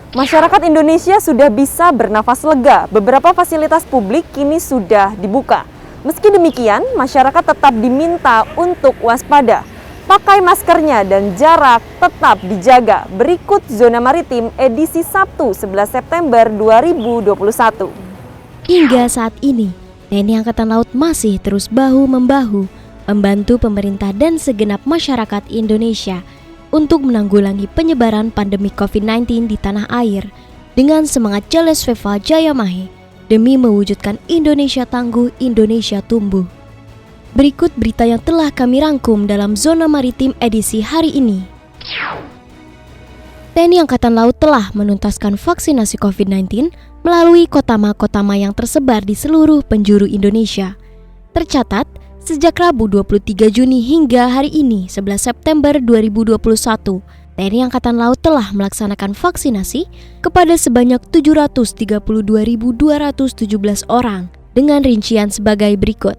Masyarakat Indonesia sudah bisa bernafas lega. Beberapa fasilitas publik kini sudah dibuka. Meski demikian, masyarakat tetap diminta untuk waspada. Pakai maskernya dan jarak tetap dijaga. Berikut Zona Maritim edisi Sabtu 11 September 2021. Hingga saat ini, TNI Angkatan Laut masih terus bahu-membahu membantu pemerintah dan segenap masyarakat Indonesia untuk menanggulangi penyebaran pandemi COVID-19 di tanah air dengan semangat Jales Veva Jayamahe demi mewujudkan Indonesia tangguh, Indonesia tumbuh. Berikut berita yang telah kami rangkum dalam Zona Maritim edisi hari ini. TNI Angkatan Laut telah menuntaskan vaksinasi COVID-19 melalui kotama-kotama yang tersebar di seluruh penjuru Indonesia. Tercatat, sejak Rabu 23 Juni hingga hari ini 11 September 2021, TNI Angkatan Laut telah melaksanakan vaksinasi kepada sebanyak 732.217 orang dengan rincian sebagai berikut.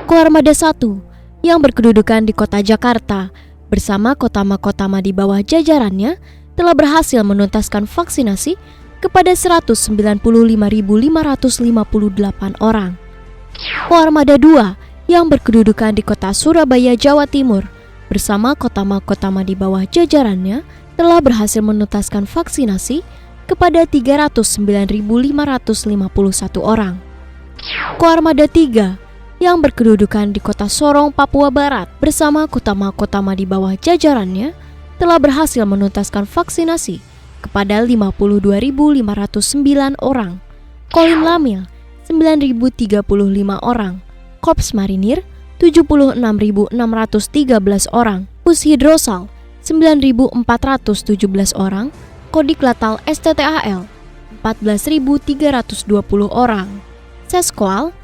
Koarmada 1 yang berkedudukan di Kota Jakarta bersama kotama-kotama di bawah jajarannya telah berhasil menuntaskan vaksinasi kepada 195.558 orang. Koarmada 2 yang berkedudukan di Kota Surabaya, Jawa Timur bersama kotama-kotama di bawah jajarannya telah berhasil menuntaskan vaksinasi kepada 309.551 orang. Koarmada 3 yang berkedudukan di Kota Sorong, Papua Barat bersama kotama-kotama di bawah jajarannya telah berhasil menuntaskan vaksinasi kepada 52.509 orang. Kolim Lamil 9.035 orang. Korps Marinir 76.613 orang, Pus Hidrosal 9.417 orang, Kodik Latal STTAL 14.320 orang, Seskoal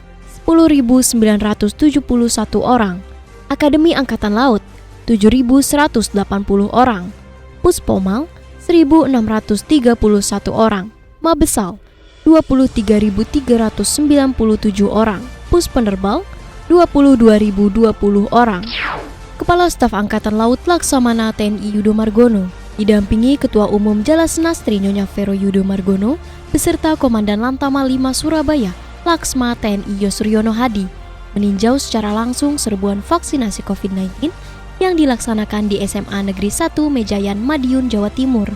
10.971 orang, Akademi Angkatan Laut 7.180 orang, Puspomal 1.631 orang, Mabesal 23.397 orang, Pus Penerbal 22.020 orang. Kepala Staf Angkatan Laut Laksamana TNI Yudo Margono didampingi Ketua Umum Jalasnastri Nyonya Vero Yudo Margono beserta Komandan Lantama 5 Surabaya Laksma TNI Yosriono Hadi meninjau secara langsung serbuan vaksinasi COVID-19 yang dilaksanakan di SMA Negeri 1 Mejayan, Madiun, Jawa Timur.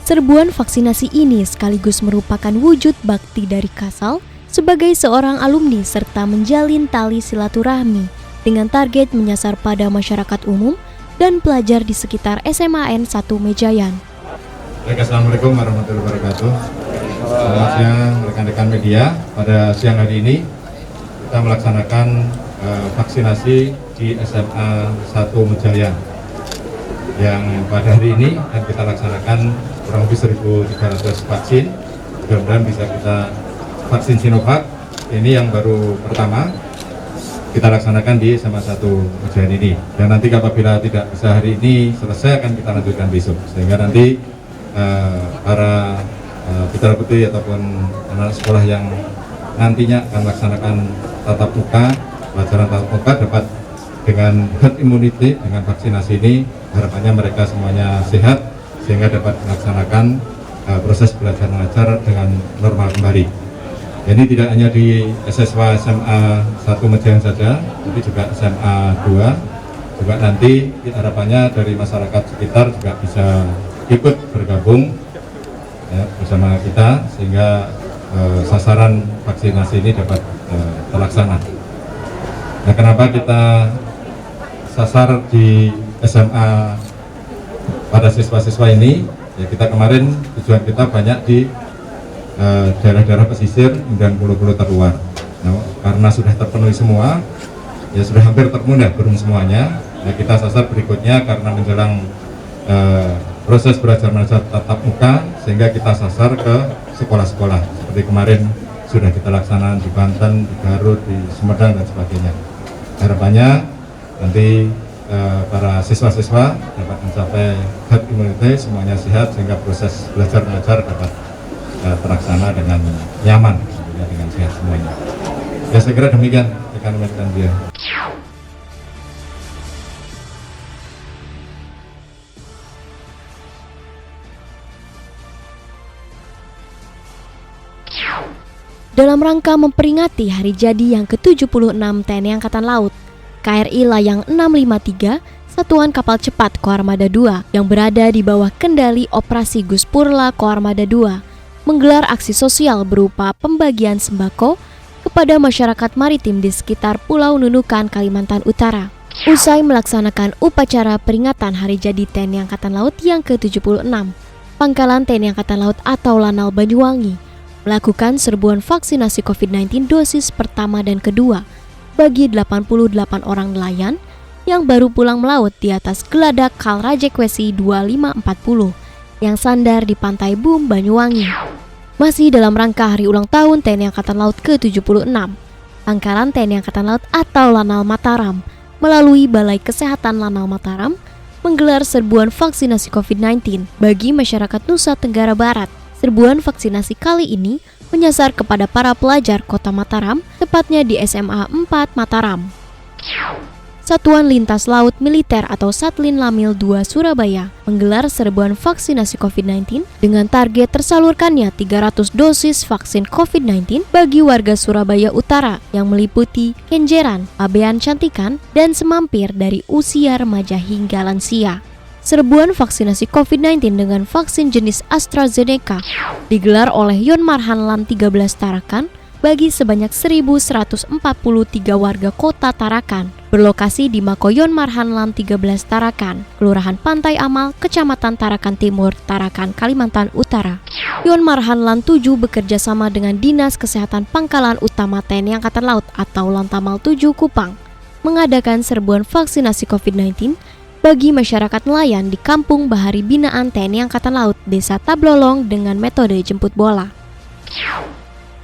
Serbuan vaksinasi ini sekaligus merupakan wujud bakti dari Kasal sebagai seorang alumni serta menjalin tali silaturahmi dengan target menyasar pada masyarakat umum dan pelajar di sekitar SMAN 1 Mejayan. Assalamualaikum warahmatullahi wabarakatuh. Selamat siang rekan-rekan media. Pada siang hari ini kita melaksanakan vaksinasi di SMA 1 Mejayan yang pada hari ini akan kita laksanakan kurang lebih 1.300 vaksin. Mudah-mudahan bisa kita vaksin Sinovac ini yang baru pertama kita laksanakan di SMA 1 Mejayan ini, dan nanti apabila tidak bisa hari ini selesai akan kita lanjutkan besok, sehingga nanti para putra putri ataupun anak sekolah yang nantinya akan melaksanakan tatap muka, pelajaran tatap muka dapat dengan herd immunity, dengan vaksinasi ini harapannya mereka semuanya sehat sehingga dapat melaksanakan proses belajar mengajar dengan normal kembali. Ini tidak hanya di siswa SMA 1 Mejayan saja, tapi juga SMA 2 juga nanti harapannya dari masyarakat sekitar juga bisa ikut bergabung ya, bersama kita sehingga sasaran vaksinasi ini dapat terlaksana. Nah, kenapa kita sasar di SMA pada siswa-siswa ini? Ya, kita kemarin tujuan kita banyak di daerah-daerah pesisir dan pulau-pulau terluar. Nah, karena sudah terpenuhi semua, ya sudah hampir terpenuhi belum semuanya. Nah, kita sasar berikutnya karena menjelang proses belajar mengajar tatap muka, sehingga kita sasar ke sekolah-sekolah. Seperti kemarin sudah kita laksanakan di Banten, di Garut, di Sumedang dan sebagainya. Harapannya nanti para siswa-siswa dapat mencapai herd immunity, semuanya sehat sehingga proses belajar mengajar dapat terlaksana dengan nyaman, dengan sehat semuanya. Ya, saya kira demikian rekan-rekan dia. Dalam rangka memperingati hari jadi yang ke-76 TNI Angkatan Laut, KRI Layang 653, Satuan Kapal Cepat Koarmada II yang berada di bawah kendali Operasi Guspurla Koarmada II, menggelar aksi sosial berupa pembagian sembako kepada masyarakat maritim di sekitar Pulau Nunukan, Kalimantan Utara. Usai melaksanakan upacara peringatan Hari Jadi TNI Angkatan Laut yang ke-76, Pangkalan TNI Angkatan Laut atau Lanal Banyuwangi melakukan serbuan vaksinasi COVID-19 dosis pertama dan kedua bagi 88 orang nelayan yang baru pulang melaut di atas geladak Kal Rajekwesi 2540 yang sandar di Pantai Bum, Banyuwangi. Masih dalam rangka hari ulang tahun TNI Angkatan Laut ke-76, Pangkalan TNI Angkatan Laut atau Lanal Mataram melalui Balai Kesehatan Lanal Mataram menggelar serbuan vaksinasi COVID-19 bagi masyarakat Nusa Tenggara Barat. Serbuan vaksinasi kali ini menyasar kepada para pelajar Kota Mataram, tepatnya di SMA 4 Mataram. Satuan Lintas Laut Militer atau Satlin Lamil 2 Surabaya menggelar serbuan vaksinasi COVID-19 dengan target tersalurkannya 300 dosis vaksin COVID-19 bagi warga Surabaya Utara yang meliputi kenjeran, pabean cantikan, dan semampir dari usia remaja hingga lansia. Serbuan vaksinasi COVID-19 dengan vaksin jenis AstraZeneca digelar oleh Yon Marhanlan 13 Tarakan bagi sebanyak 1.143 warga kota Tarakan berlokasi di Makoyon Marhanlan 13 Tarakan, Kelurahan Pantai Amal, Kecamatan Tarakan Timur, Tarakan, Kalimantan Utara. Yon Marhanlan 7 bekerja sama dengan Dinas Kesehatan Pangkalan Utama TNI Angkatan Laut atau Lantamal 7 Kupang mengadakan serbuan vaksinasi COVID-19 bagi masyarakat nelayan di Kampung Bahari Binaan TNI Angkatan Laut, Desa Tablolong dengan metode jemput bola.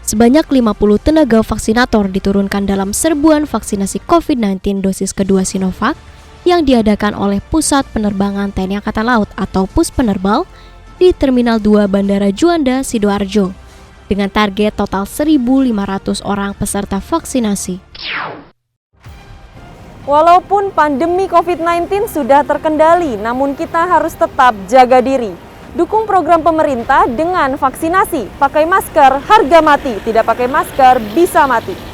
Sebanyak 50 tenaga vaksinator diturunkan dalam serbuan vaksinasi COVID-19 dosis kedua Sinovac yang diadakan oleh Pusat Penerbangan TNI Angkatan Laut atau Puspenerbal di Terminal 2 Bandara Juanda, Sidoarjo, dengan target total 1.500 orang peserta vaksinasi. Walaupun pandemi COVID-19 sudah terkendali, namun kita harus tetap jaga diri. Dukung program pemerintah dengan vaksinasi. Pakai masker, harga mati. Tidak pakai masker, bisa mati.